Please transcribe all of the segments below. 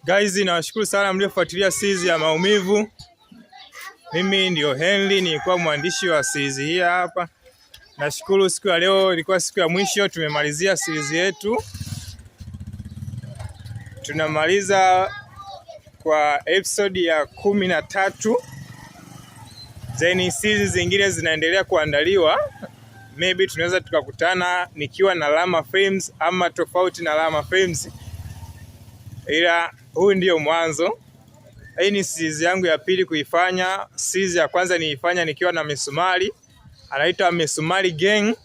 Guys, nawashukuru sana mliofuatilia series ya maumivu. Mimi ndio Henry, nilikuwa mwandishi wa series hii hapa. Nashukuru siku ya leo ilikuwa siku ya mwisho, tumemalizia series yetu. Tunamaliza kwa episode ya 13. Then series zingine zinaendelea kuandaliwa. Maybe tunaweza tukakutana nikiwa na Lama Films ama tofauti na Lama Films. Ila huu ndio mwanzo. Hii ni series yangu ya pili kuifanya. Series ya kwanza niifanya nikiwa na Misumari. Anaitwa Misumari Gang.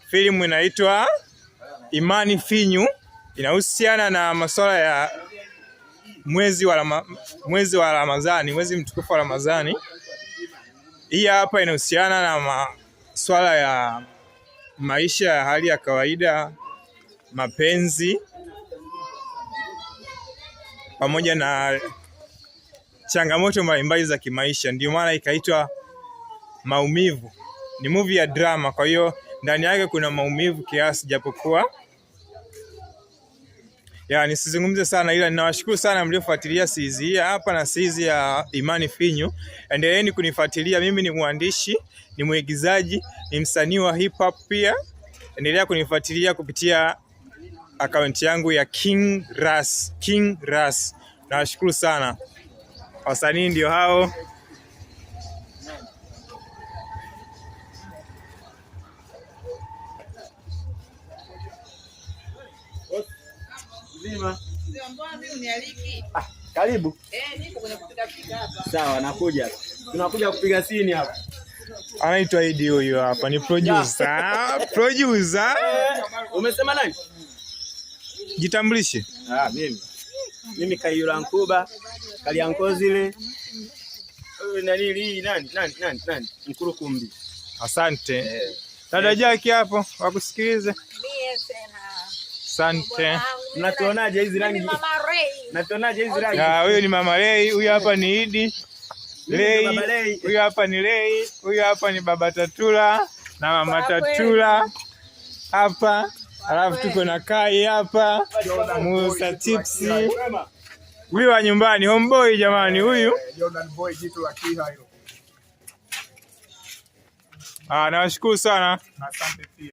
Filamu inaitwa Imani Finyu. Inahusiana na masuala ya mwezi wa Ramadhani, mwezi mtukufu wa Ramadhani. Hii hapa inahusiana na masuala ya maisha ya hali ya kawaida, mapenzi pamoja na changamoto mbalimbali za kimaisha. Ndio maana ikaitwa Maumivu. Ni movie ya drama, kwa hiyo ndani yake kuna maumivu kiasi, japokuwa nisizungumze sana, ila ninawashukuru sana mliofuatilia series hii hapa na series ya Imani Finyu. Endeleeni kunifuatilia. Mimi ni mwandishi, ni mwigizaji, ni msanii wa hip hop pia. Endelea kunifuatilia kupitia account yangu ya King Ras. Nawashukuru sana. Wasanii ndio hao. Karibu. Sawa, nakuja. Tunakuja kupiga scene hapa. Anaitwa Idi huyo hapa, ni producer. Producer. Umesema nani? Jitambulishe. Mimi Kayula Nkuba, Kaliankozile. Nani? Mkurukumbi. Asante. Dada Jackie hapo, wakusikilize. Asante. Mnatuonaje hizi rangi? Mnatuonaje hizi rangi? Huyo ni Mama Ray, huyo hapa ni Idi. Ray, huyo hapa ni Ray, huyo hapa ni Baba Tatula na Mama Tatula hapa. Alafu tuko na Kai hapa, Musa Tipsi. Huyu wa nyumbani, homeboy jamani huyu. Jordan Boy jitu la Kiha hilo. Nawashukuru sana. Asante pia.